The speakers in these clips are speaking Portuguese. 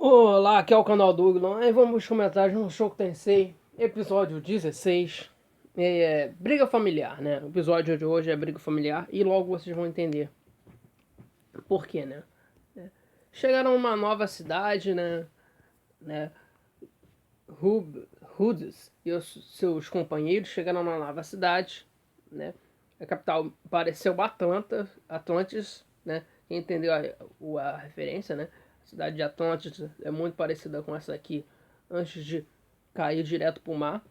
Olá, aqui é o canal Douglas. Aí vamos comentar no Shoujo Tensei, episódio 16. Briga familiar, né? O episódio de hoje é briga familiar e logo vocês vão entender por quê, né? Chegaram a uma nova cidade, né? Hoods e os seus companheiros chegaram a uma nova cidade, né? A capital pareceu Atlantis, né? Quem entendeu a referência, né? A cidade de Atlantis é muito parecida com essa aqui, antes de cair direto para o mar,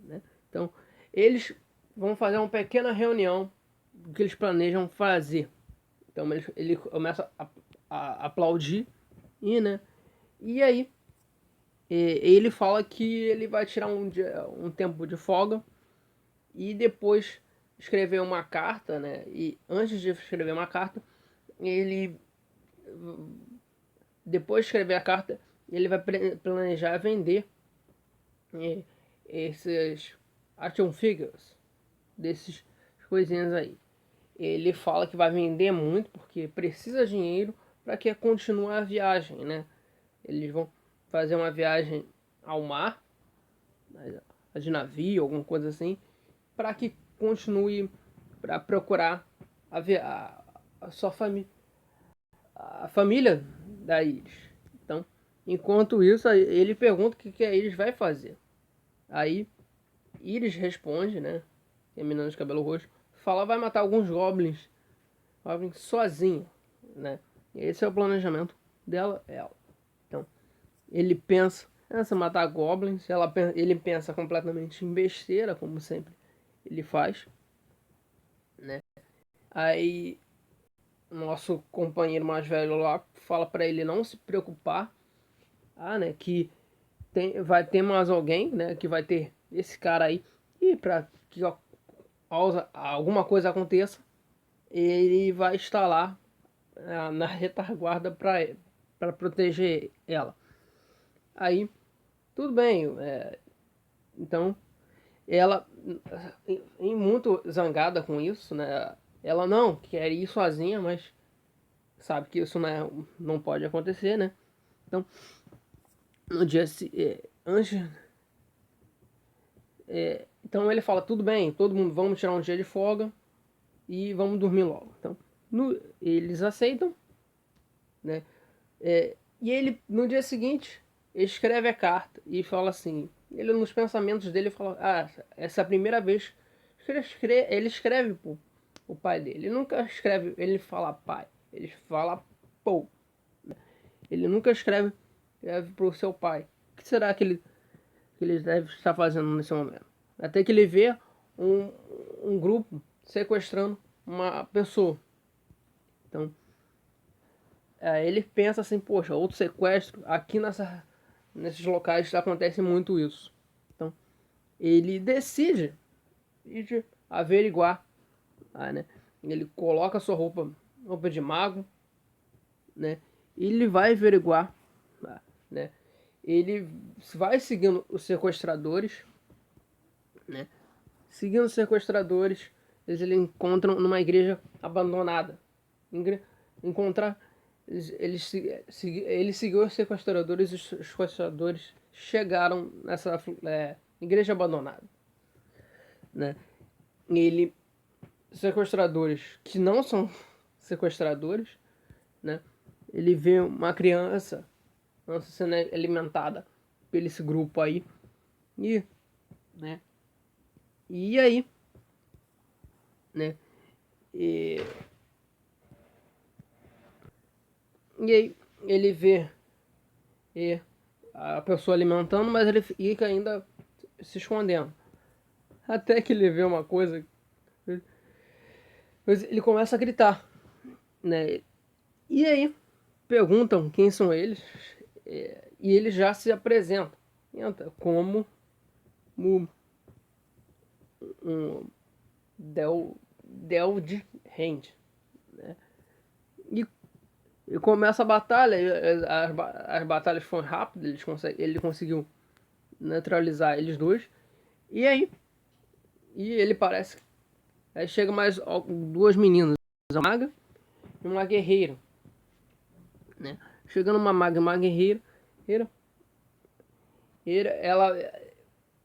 né? Então, eles vão fazer uma pequena reunião do que eles planejam fazer. Então, ele começa a aplaudir né? E aí, ele fala que ele vai tirar um tempo de folga e depois escrever uma carta, né? E antes de escrever uma carta, ele depois de escrever a carta, ele vai planejar vender esses action figures, desses coisinhas aí. Ele fala que vai vender muito porque precisa de dinheiro para que continue a viagem, né? Eles vão fazer uma viagem ao mar, de navio, alguma coisa assim, para que continue para procurar a sua família, a família da Iris. Então, enquanto isso, ele pergunta o que a Iris vai fazer. Aí, Iris responde, né? Que é a menina de cabelo roxo, fala vai matar alguns goblins sozinho, né? Esse é o planejamento dela, ela. Então, ele pensa, se matar goblins, ele pensa completamente em besteira, como sempre ele faz, né? Aí nosso companheiro mais velho lá fala para ele não se preocupar, né, que vai ter mais alguém, né, que vai ter esse cara aí e para que alguma coisa aconteça, ele vai estar lá na retaguarda para proteger ela. Aí tudo bem, então ela muito zangada com isso, né? Ela não quer ir sozinha, mas sabe que isso não pode acontecer, né? Então, no dia antes, então ele fala tudo bem, todo mundo vamos tirar um dia de folga e vamos dormir logo. Então, eles aceitam, né? E ele no dia seguinte escreve a carta e fala assim, ele nos pensamentos dele fala, essa é a primeira vez que ele escreve pro o pai dele. Ele nunca escreve, ele fala pai, ele fala pô. Ele nunca escreve pro seu pai. O que será que ele deve estar fazendo nesse momento? Até que ele vê um, um grupo sequestrando uma pessoa. Então, ele pensa assim, poxa, outro sequestro, aqui nesses locais acontece muito isso. Então, ele decide ir averiguar, né? Ele coloca sua roupa de mago, né? E ele vai averiguar, né? Ele vai seguindo os sequestradores, né? Seguindo os sequestradores, eles encontram numa igreja abandonada. Encontrar ele seguiu os sequestradores e os sequestradores chegaram nessa igreja abandonada, né? Ele sequestradores que não são sequestradores, né? Ele vê uma criança sendo alimentada por esse grupo aí e, né? E aí, né? E, e aí ele vê a pessoa alimentando, mas ele fica ainda se escondendo. Até que ele vê uma coisa, ele começa a gritar, né? E aí perguntam quem são eles, e ele já se apresenta como um Deld Hand, né? E, e começa a batalha, as batalhas foram rápidas, ele conseguiu neutralizar eles dois, e aí ele parece. Aí chega mais duas meninas, uma maga e uma guerreira, né? Chegando uma maga e uma guerreira, Ele, ela,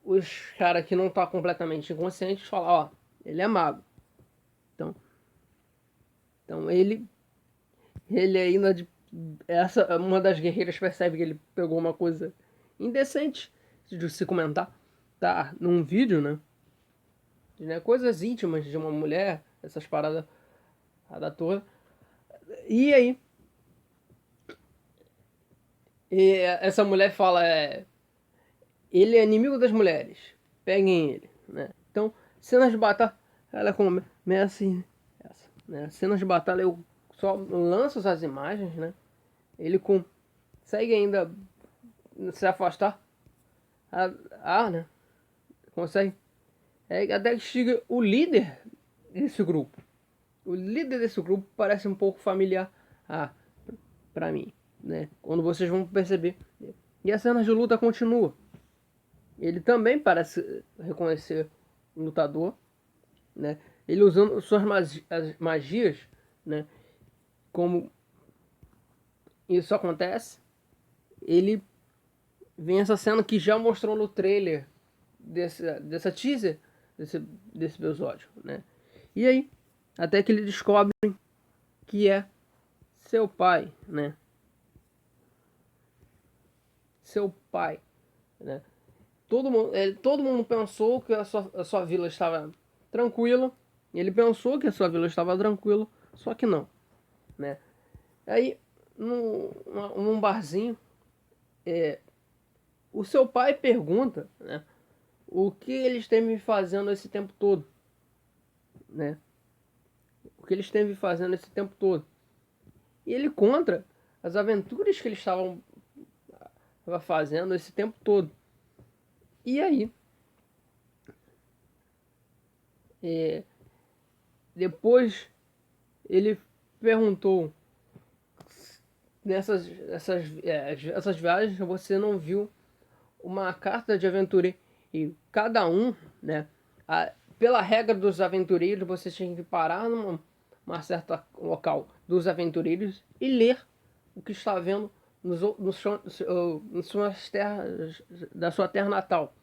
os caras que não tá completamente inconscientes falam, ó, ele é mago. Então ele ainda essa uma das guerreiras percebe que ele pegou uma coisa indecente de se comentar, tá? Num vídeo, né? Coisas íntimas de uma mulher, essas paradas da toda. E aí, essa mulher fala, ele é inimigo das mulheres, peguem ele, né? Então, cenas de batalha, ela começa assim, né? Cenas de batalha eu só lanço as imagens, né? Ele consegue ainda se afastar, né? Consegue. Até que chega o líder desse grupo. O líder desse grupo parece um pouco familiar pra mim, né? Quando vocês vão perceber. E a cena de luta continua. Ele também parece reconhecer o lutador, né? Ele usando suas as magias, né? Como isso acontece, ele vem essa cena que já mostrou no trailer dessa teaser desse episódio, né? E aí, até que ele descobre que é seu pai, né? Seu pai, né? Todo mundo pensou que a sua vila estava tranquila. Ele pensou que a sua vila estava tranquila, só que não, né? Aí, num barzinho, o seu pai pergunta, né? O que eles têm me fazendo esse tempo todo, né? O que eles têm me fazendo esse tempo todo. E ele conta as aventuras que eles estavam fazendo esse tempo todo. E aí, é, depois ele perguntou essas viagens você não viu uma carta de aventureiro e cada um, né? Pela regra dos aventureiros, você tinha que parar numa certa local dos aventureiros e ler o que está vendo nas suas terras, da sua terra natal.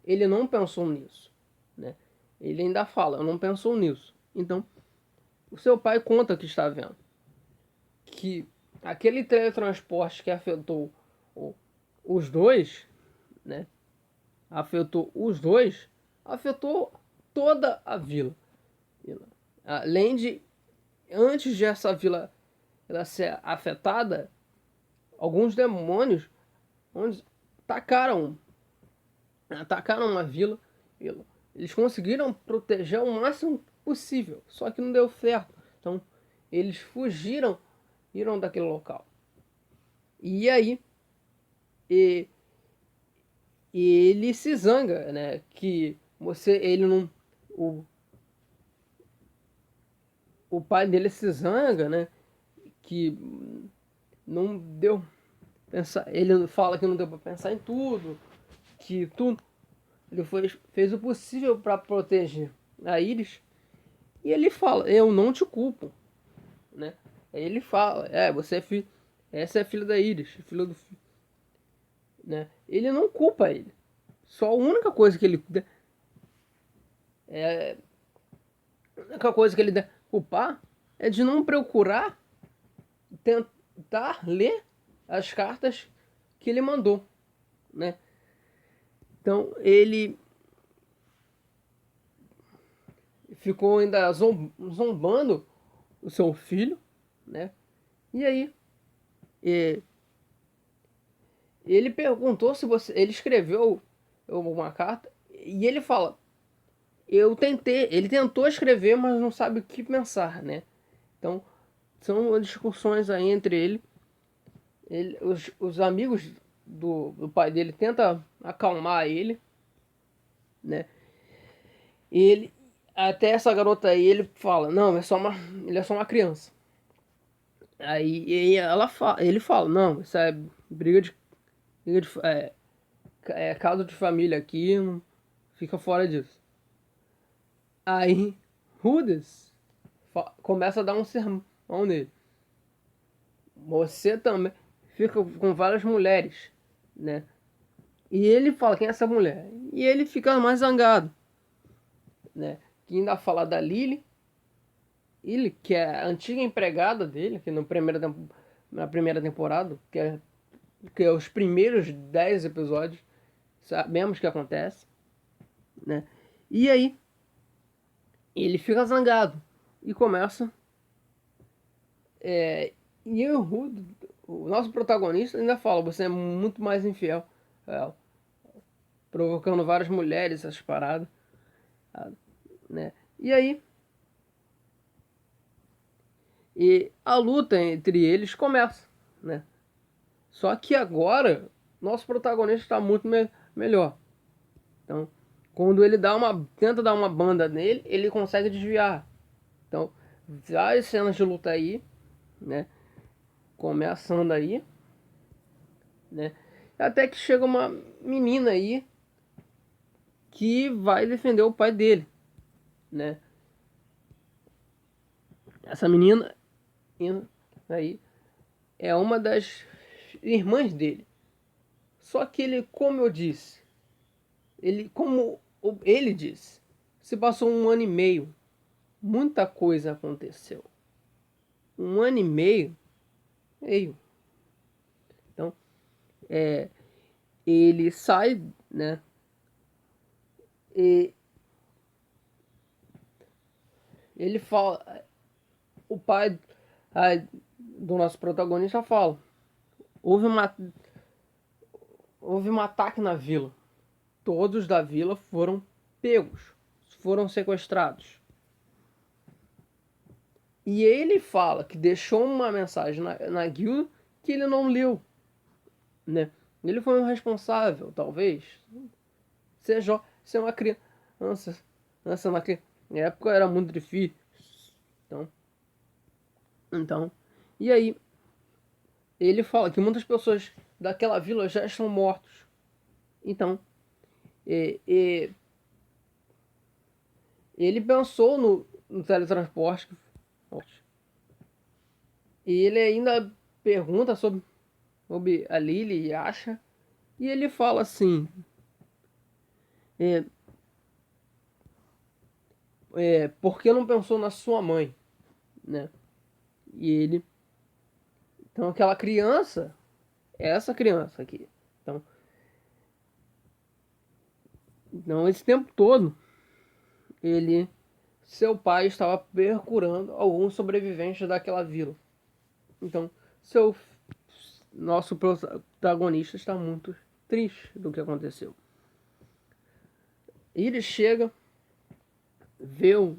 Ele não pensou nisso, né? Ele ainda fala, não pensou nisso. Então, o seu pai conta o que está vendo. Que aquele teletransporte que afetou os dois, né? Afetou os dois, afetou toda a vila. Além de, antes de essa vila ela ser afetada, alguns demônios onde atacaram uma vila. Eles conseguiram proteger o máximo possível, só que não deu certo. Então, eles fugiram, iram daquele local. E aí, e, e ele se zanga, né? Que ele não, o pai dele se zanga, né? Que não deu pensar, ele fala que não deu para pensar em tudo, que tudo ele fez o possível para proteger a Iris. E ele fala, eu não te culpo, né? Aí ele fala, você é filho, essa é a filha da Iris, filho do, né? Ele não culpa ele. Só a única coisa que ele é a única coisa que ele deve culpar é de não procurar tentar ler as cartas que ele mandou, né? Então ele ficou ainda zombando o seu filho, né? E aí ele perguntou se você, ele escreveu uma carta e ele fala, ele tentou escrever, mas não sabe o que pensar, né? Então são discussões aí entre os amigos do pai dele tentam acalmar ele, né? E ele, até essa garota aí, ele fala, não, ele é só uma criança. Aí ele fala, não, isso é briga de caso de família aqui, não fica fora disso. Aí Rudes começa a dar um sermão nele. Você também fica com várias mulheres. né? E ele fala, quem é essa mulher? E ele fica mais zangado, né? Que ainda fala da Lily, ele que é a antiga empregada dele, que na primeira temporada, que é os primeiros 10 episódios, sabemos que acontece, né? E aí, ele fica zangado e começa. E o nosso protagonista, ainda fala: você é muito mais infiel a ela, provocando várias mulheres, essas paradas, né? E aí, a luta entre eles começa, né? Só que agora, nosso protagonista está muito melhor. Então, quando ele tenta dar uma banda nele, ele consegue desviar. Então, várias cenas de luta aí, né? Começando aí, né? Até que chega uma menina aí que vai defender o pai dele, né? Essa menina aí é uma das irmãs dele. Só que ele, como eu disse, como ele disse, se passou 1 ano e meio, muita coisa aconteceu. 1 ano e meio. Então, ele sai, né? E ele fala, o pai do nosso protagonista fala, houve uma houve um ataque na vila. Todos da vila foram pegos, foram sequestrados. E ele fala que deixou uma mensagem na guilda que ele não leu, né? Ele foi um responsável, talvez. Ser uma criança, na época era muito difícil. Então, e aí ele fala que muitas pessoas daquela vila já estão mortos. Então, e, e, ele pensou no teletransporte. E ele ainda pergunta sobre a Lily e acha. E ele fala assim: é, por que não pensou na sua mãe, né? E ele, então aquela criança, essa criança aqui. Então esse tempo todo, seu pai estava procurando alguns sobreviventes daquela vila. Então, nosso protagonista está muito triste do que aconteceu. E ele chega, vê o,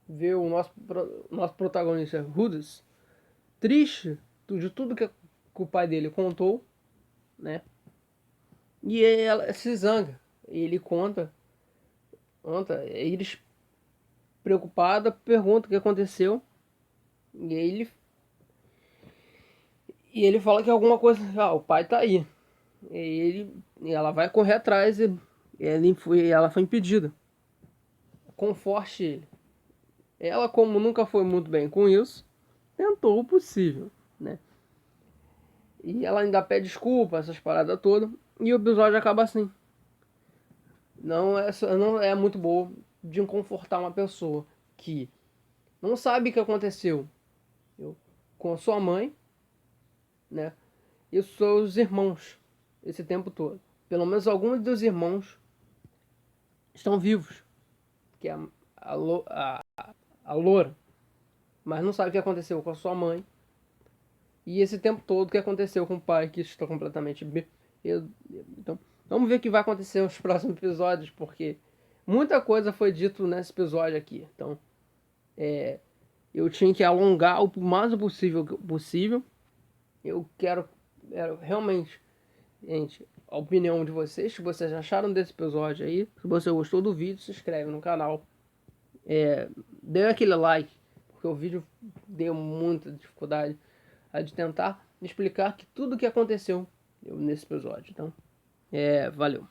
vê o nosso protagonista Rudis triste de tudo que o pai dele contou, né? E ela se zanga. Ele eles preocupada pergunta o que aconteceu. E ele fala que alguma coisa, o pai tá aí. E ela vai correr atrás e ela foi impedida. Conforte ele. Ela, como nunca foi muito bem com isso, tentou o possível, né? E ela ainda pede desculpa, essas paradas todas. E o episódio acaba assim. Não é muito boa de confortar uma pessoa que não sabe o que aconteceu com a sua mãe, né? E os seus irmãos esse tempo todo. Pelo menos alguns dos irmãos estão vivos, que é a Loura, mas não sabe o que aconteceu com a sua mãe. E esse tempo todo o que aconteceu com o pai, que está completamente então, vamos ver o que vai acontecer nos próximos episódios, porque muita coisa foi dito nesse episódio aqui. Então, eu tinha que alongar o mais possível. Eu quero realmente, gente, a opinião de vocês, o que vocês acharam desse episódio aí. Se você gostou do vídeo, se inscreve no canal. Dê aquele like, porque o vídeo deu muita dificuldade de tentar explicar que tudo o que aconteceu nesse episódio. Então, valeu.